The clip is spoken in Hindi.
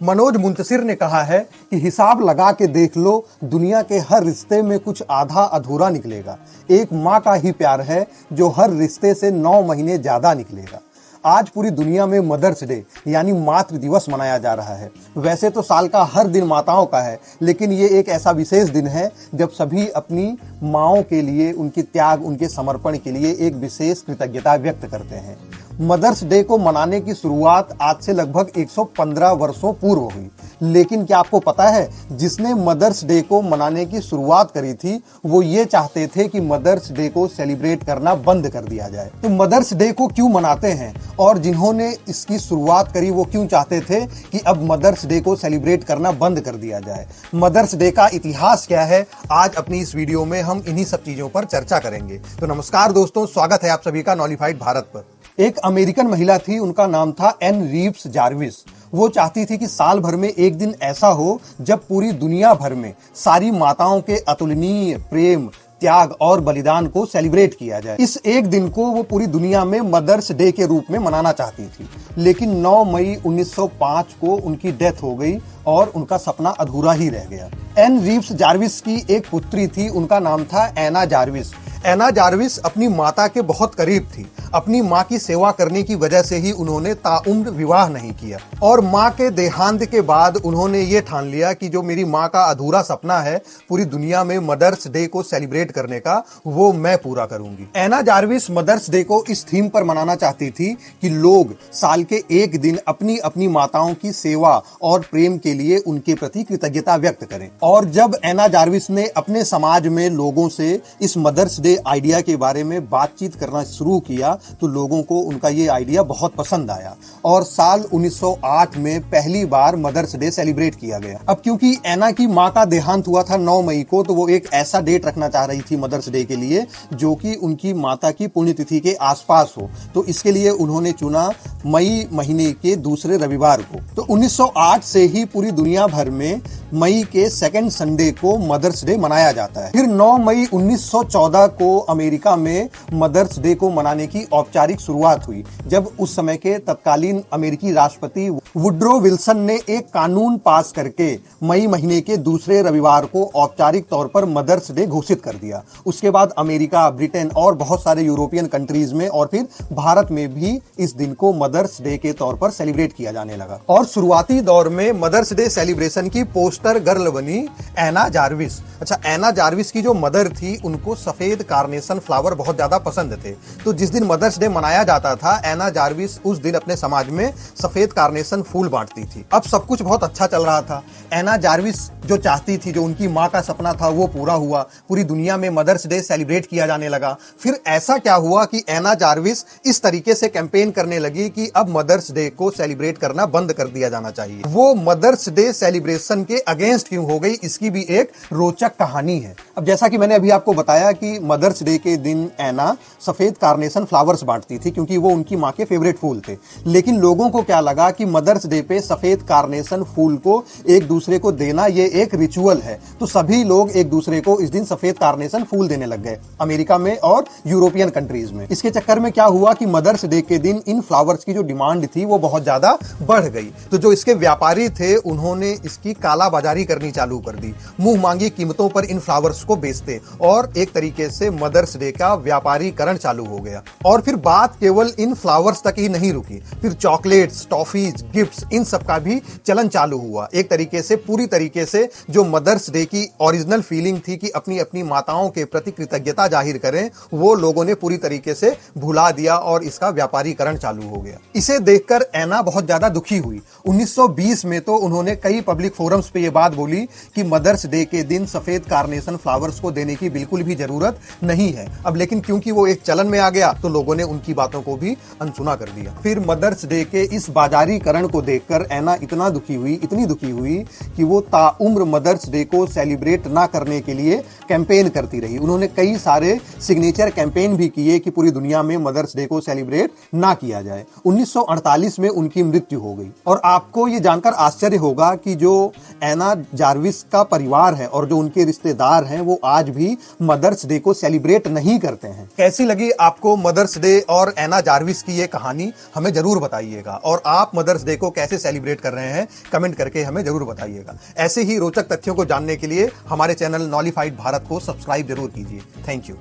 मनोज मुंतशिर ने कहा है कि हिसाब लगा के देख लो, दुनिया के हर रिश्ते में कुछ आधा अधूरा निकलेगा। एक माँ का ही प्यार है जो हर रिश्ते से 9 महीने ज्यादा निकलेगा। आज पूरी दुनिया में मदर्स डे यानी मातृ दिवस मनाया जा रहा है। वैसे तो साल का हर दिन माताओं का है, लेकिन ये एक ऐसा विशेष दिन है जब सभी अपनी माँओं के लिए, उनके त्याग, उनके समर्पण के लिए एक विशेष कृतज्ञता व्यक्त करते हैं। मदर्स डे को मनाने की शुरुआत आज से लगभग 115 वर्षों पूर्व हुई। लेकिन क्या आपको पता है, जिसने मदर्स डे को मनाने की शुरुआत करी थी वो ये चाहते थे कि मदर्स डे को सेलिब्रेट करना बंद कर दिया जाए। तो मदर्स डे को क्यों मनाते हैं और जिन्होंने इसकी शुरुआत करी वो क्यों चाहते थे कि अब मदर्स डे को सेलिब्रेट करना बंद कर दिया जाए? मदर्स डे का इतिहास क्या है, आज अपनी इस वीडियो में हम इन्हीं सब चीजों पर चर्चा करेंगे। तो नमस्कार दोस्तों, स्वागत है आप सभी का नॉलिफाइड भारत पर। एक अमेरिकन महिला थी, उनका नाम था एन रीव्स जार्विस। वो चाहती थी कि साल भर में एक दिन ऐसा हो जब पूरी दुनिया भर में सारी माताओं के अतुलनीय प्रेम, त्याग और बलिदान को सेलिब्रेट किया जाए। इस एक दिन को वो पूरी दुनिया में मदर्स डे के रूप में मनाना चाहती थी। लेकिन 9 मई 1905 को उनकी डेथ हो गई और उनका सपना अधूरा ही रह गया। एन रीव्स जार्विस की एक पुत्री थी, उनका नाम था एना जार्विस। एना जार्विस अपनी माता के बहुत करीब थी। अपनी माँ की सेवा करने की वजह से ही उन्होंने ताउम्र विवाह नहीं किया और माँ के देहांत के बाद उन्होंने ये ठान लिया कि जो मेरी माँ का अधूरा सपना है पूरी दुनिया में मदर्स डे को सेलिब्रेट करने का, वो मैं पूरा करूंगी। एना जार्विस मदर्स डे को इस थीम पर मनाना चाहती थी कि लोग साल के एक दिन अपनी अपनी माताओं की सेवा और प्रेम के लिए उनके प्रति कृतज्ञता व्यक्त करें। और जब एना जार्विस ने अपने समाज में लोगों से इस मदर्स डे आइडिया के बारे में बातचीत करना शुरू किया तो लोगों को उनका ये आइडिया बहुत पसंद आया और साल 1908 में पहली बार मदर्स डे सेलिब्रेट किया गया। अब क्योंकि एना की माँ का देहांत हुआ था 9 मई को, तो वो एक ऐसा डेट रखना चाह रही थी मदर्स डे के लिए जो कि उनकी माता की पुण्यतिथि के आसपास हो। तो इसके लिए उन्होंने चुना मई महीने के दूसरे रविवार को। तो 1908 से ही पूरी दुनिया भर में मई के सेकेंड संडे को मदर्स डे मनाया जाता है। फिर 9 मई 1914 को अमेरिका में मदर्स डे को मनाने की औपचारिक शुरुआत हुई, जब उस समय के तत्कालीन अमेरिकी राष्ट्रपति वुड्रो विल्सन ने एक कानून पास करके मई महीने के दूसरे रविवार को औपचारिक तौर पर मदर्स डे घोषित कर दिया। उसके बाद अमेरिका, ब्रिटेन और बहुत सारे यूरोपियन कंट्रीज में और फिर भारत में भी इस दिन को मदर्स डे के तौर पर सेलिब्रेट किया जाने लगा। और शुरुआती दौर में मदर्स डे सेलिब्रेशन की पोस्टर गर्ल बनी एना जार्विस। अच्छा, एना जार्विस की जो मदर थी उनको सफेद कार्नेशन फ्लावर बहुत ज्यादा पसंद थे। तो जिस दिन मदर्स डे मनाया जाता था, एना जार्विस उस दिन अपने समाज में सफेद कार्नेशन फूल बांटती थी। अब सब कुछ बहुत अच्छा चल रहा था। एना जार्विस जो चाहती थी, जो उनकी माँ का सपना था, वो पूरा हुआ। पूरी दुनिया में मदर्स डे सेलिब्रेट किया जाने लगा। फिर ऐसा क्या हुआ कि एना जार्विस इस तरीके से कैंपेन करने लगी कि अब मदर्स डे को सेलिब्रेट करना बंद कर दिया जाना चाहिए। वो मदर्स डे सेलिब्रेशन के अगेंस्ट क्यों हो गई, इसकी भी एक रोचक कहानी है। अब जैसा कि मैंने अभी आपको बताया कि मदर्स डे के दिन एना सफेद कार्नेशन फ्लावर्स बांटती थी क्योंकि वो उनकी माँ के फेवरेट फूल थे। लेकिन लोगों को क्या लगा कि मदर्स डे पे सफेद कार्नेशन फूल को एक दूसरे को देना ये एक रिचुअल है, तो सभी लोग एक दूसरे को इस दिन सफेद कार्नेशन फूल देने लग गए अमेरिका में और यूरोपियन कंट्रीज में। इसके चक्कर में क्या हुआ कि मदर्स डे के दिन इन फ्लावर्स की जो डिमांड थी वो बहुत ज्यादा बढ़ गई। तो जो इसके व्यापारी थे उन्होंने इसकी कालाबाजारी करनी चालू कर दी, मुंह मांगी कीमतों पर इन फ्लावर्स को बेचते और एक तरीके से मदर्स डे का व्यापारीकरण चालू हो गया। और फिर बात केवल इन फ्लावर्स तक ही नहीं रुकी, फिर चॉकलेट्स, टॉफीज, गिफ्ट्स, इन सब का भी चलन चालू हुआ। एक तरीके से पूरी तरीके से जो मदर्स डे की ओरिजिनल फीलिंग थी कि अपनी अपनी माताओं के प्रति कृतज्ञता जाहिर करें, वो लोगों ने पूरी तरीके से भुला दिया और इसका व्यापारीकरण चालू हो गया। इसे देखकर एना बहुत ज्यादा दुखी हुई। 1920 में तो उन्होंने कई पब्लिक फोरम्स पे ये बात बोली कि मदर्स डे के दिन सफेद कार्नेशन फ्लावर्स को देने की बिल्कुल भी जरूरत नहीं है। अब लेकिन क्योंकि वो एक चलन में आ गया तो लोगों ने उनकी बातों को भी अनसुना कर दिया। फिर मदर्स डे के इस बाजारीकरण को देखकर एना इतना दुखी हुई, इतनी दुखी हुई कि वो ताउम्र मदर्स डे को सेलिब्रेट ना करने के लिए कैंपेन करती रही। उन्होंने कई सारे सिग्नेचर कैंपेन भी किए कि पूरी दुनिया में मदर्स डे को सेलिब्रेट ना किया जाए। 1948 में उनकी मृत्यु हो गई। और आपको ये जानकर आश्चर्य होगा कि जो एना जार्विस का परिवार है और जो उनके रिश्तेदार हैं वो आज भी मदर्स डे को सेलिब्रेट नहीं करते हैं। कैसी लगी आपको मदर्स डे और एना जार्विस की ये कहानी, हमें जरूर बताइएगा। और आप मदर्स डे को कैसे सेलिब्रेट कर रहे हैं कमेंट करके हमें जरूर बताइएगा। ऐसे ही रोचक तथ्यों को जानने के लिए हमारे चैनल नॉलिफाइड भारत को सब्सक्राइब जरूर कीजिए। Thank you.